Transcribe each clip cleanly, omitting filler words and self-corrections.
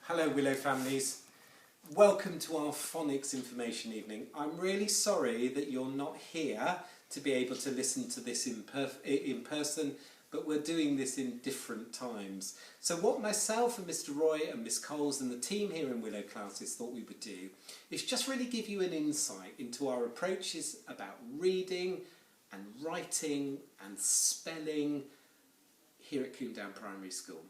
Hello Willow families, welcome to our phonics information evening. I'm really sorry that you're not here to be able to listen to this in person, but we're doing this in different times. So what myself and Mr Roy and Miss Coles and the team here in Willow classes thought we would do is just really give you an insight into our approaches about reading and writing and spelling here at Coombe Primary School.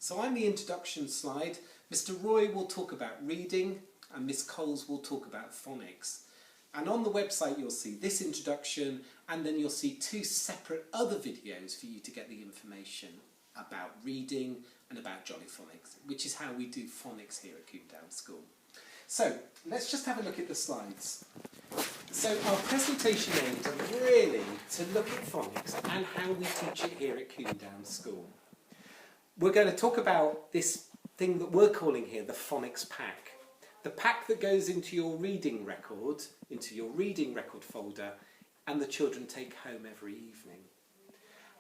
So I'm the introduction slide. Mr Roy will talk about reading and Miss Coles will talk about phonics. And on the website you'll see this introduction and then you'll see two separate other videos for you to get the information about reading and about Jolly Phonics, which is how we do phonics here at Coombe School. So let's just have a look at the slides. So our presentation aims really to look at phonics and how we teach it here at Coombe School. We're going to talk about this thing that we're calling here the phonics pack. The pack that goes into your reading record folder, and the children take home every evening.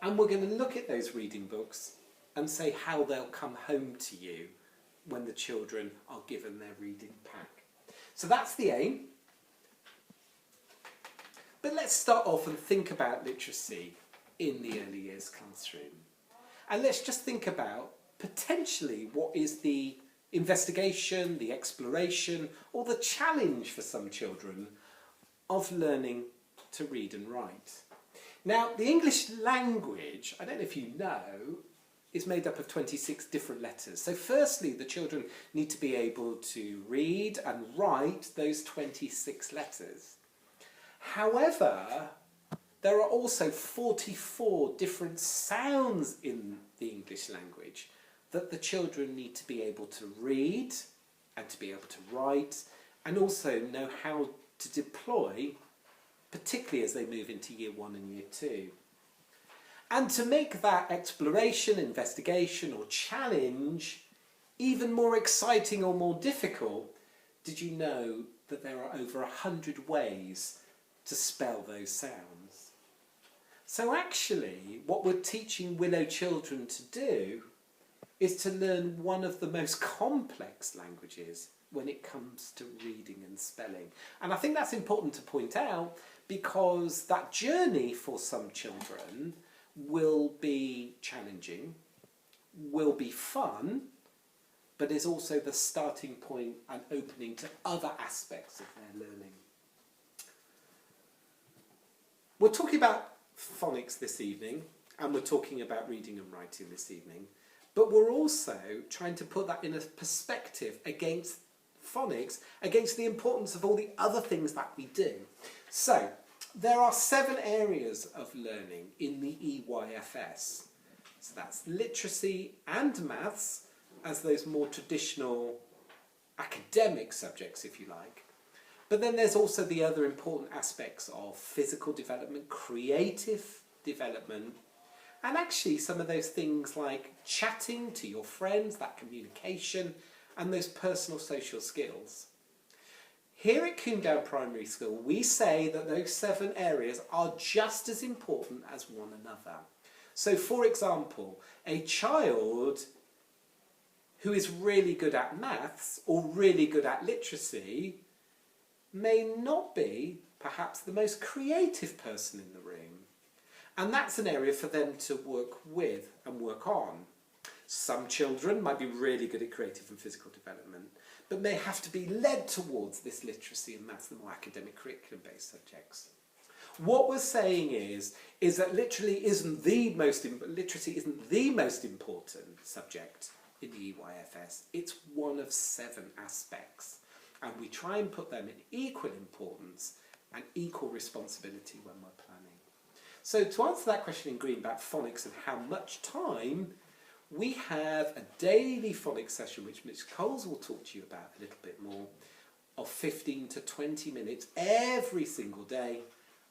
And we're going to look at those reading books and say how they'll come home to you when the children are given their reading pack. So that's the aim. But let's start off and think about literacy in the early years classroom. And let's just think about potentially what is the investigation, the exploration, or the challenge for some children of learning to read and write. Now, the English language, I don't know if you know, is made up of 26 different letters. So firstly, the children need to be able to read and write those 26 letters. However, there are also 44 different sounds in the English language that the children need to be able to read and to be able to write and also know how to deploy, particularly as they move into year 1 and year 2. And to make that exploration, investigation or challenge even more exciting or more difficult, did you know that there are over 100 ways to spell those sounds? So actually, what we're teaching Willow children to do is to learn one of the most complex languages when it comes to reading and spelling. And I think that's important to point out because that journey for some children will be challenging, will be fun, but is also the starting point and opening to other aspects of their learning. We're talking about phonics this evening, and we're talking about reading and writing this evening, but we're also trying to put that in a perspective against phonics, against the importance of all the other things that we do. So, there are 7 areas of learning in the EYFS. So that's literacy and maths as those more traditional academic subjects, if you like. But then there's also the other important aspects of physical development, creative development, and actually some of those things like chatting to your friends, that communication, and those personal social skills. Here at Coombe Primary School, we say that those 7 areas are just as important as one another. So for example, a child who is really good at maths or really good at literacy may not be perhaps the most creative person in the room. And that's an area for them to work with and work on. Some children might be really good at creative and physical development, but may have to be led towards this literacy and maths, the more academic curriculum-based subjects. What we're saying is that literacy isn't the most important subject in the EYFS. It's one of 7 aspects. And we try and put them in equal importance and equal responsibility when we're planning. So to answer that question in green about phonics and how much time, we have a daily phonics session, which Ms Coles will talk to you about a little bit more, of 15 to 20 minutes every single day.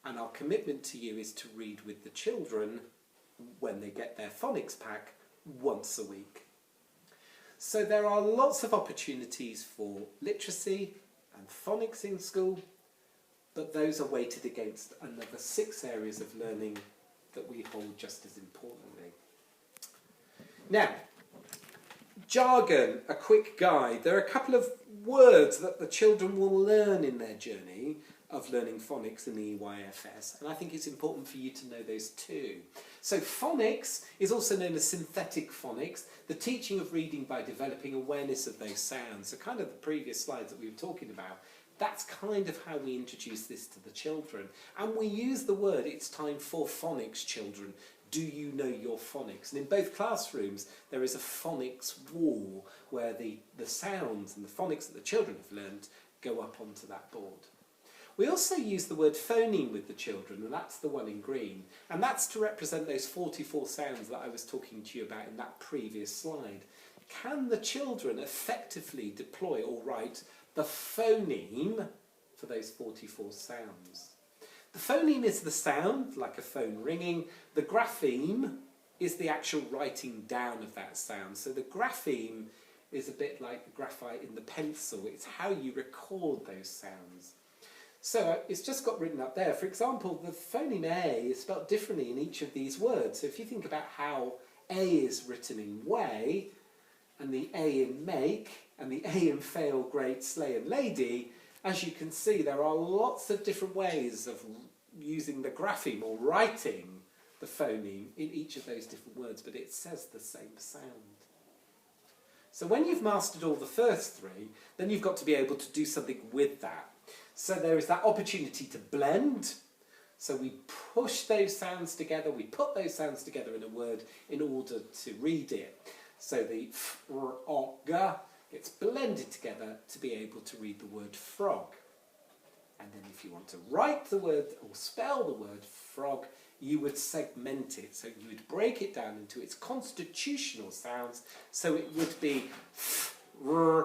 And our commitment to you is to read with the children when they get their phonics pack once a week. So there are lots of opportunities for literacy and phonics in school, but those are weighted against another 6 areas of learning that we hold just as importantly. Now, Jargon, a quick guide. There are a couple of words that the children will learn in their journey of learning phonics in the EYFS, and I think it's important for you to know those too. So phonics is also known as synthetic phonics, the teaching of reading by developing awareness of those sounds. So kind of the previous slides that we were talking about, that's kind of how we introduce this to the children. And we use the word, it's time for phonics, children. Do you know your phonics? And in both classrooms, there is a phonics wall where the sounds and the phonics that the children have learned go up onto that board. We also use the word phoneme with the children, and that's the one in green. And that's to represent those 44 sounds that I was talking to you about in that previous slide. Can the children effectively deploy or write the phoneme for those 44 sounds? The phoneme is the sound, like a phone ringing. The grapheme is the actual writing down of that sound. So the grapheme is a bit like the graphite in the pencil. It's how you record those sounds. So it's just got written up there. For example, the phoneme A is spelled differently in each of these words. So if you think about how A is written in way, and the A in make, and the A in fail, great, slay and lady, as you can see, there are lots of different ways of using the grapheme or writing the phoneme in each of those different words, but it says the same sound. So when you've mastered all the first three, then you've got to be able to do something with that. So there is that opportunity to blend. So we push those sounds together, we put those sounds together in a word in order to read it. So the f-r-o-g gets blended together to be able to read the word frog. And then if you want to write the word or spell the word frog, you would segment it. So you would break it down into its constitutional sounds. So it would be f-r-o-g.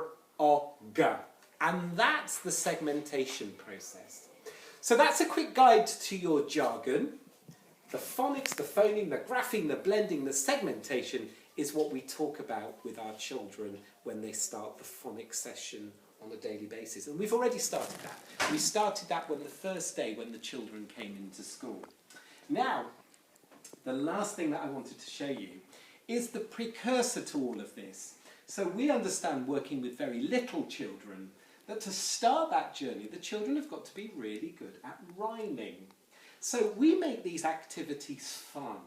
And that's the segmentation process. So that's a quick guide to your jargon. The phonics, the phoneme, the grapheme, the blending, the segmentation is what we talk about with our children when they start the phonics session on a daily basis. And we've already started that. We started that when the first day when the children came into school. Now, the last thing that I wanted to show you is the precursor to all of this. So we understand, working with very little children, that to start that journey, the children have got to be really good at rhyming. So we make these activities fun.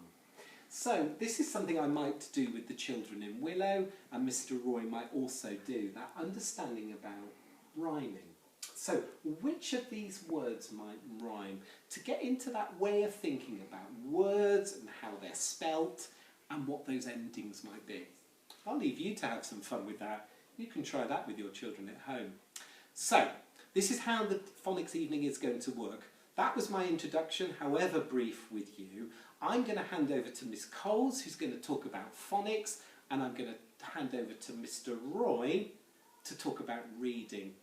So this is something I might do with the children in Willow, and Mr Roy might also do, that understanding about rhyming. So which of these words might rhyme? To get into that way of thinking about words and how they're spelt and what those endings might be. I'll leave you to have some fun with that. You can try that with your children at home. So this is how the phonics evening is going to work. That was my introduction, however brief, with you. I'm going to hand over to Miss Coles, who's going to talk about phonics, and I'm going to hand over to Mr Roy to talk about reading.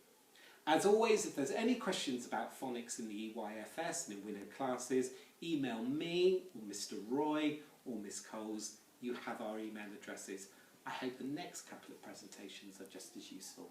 As always, if there's any questions about phonics in the EYFS and in Willow classes, email me, or Mr Roy, or Miss Coles. You have our email addresses. I hope the next couple of presentations are just as useful.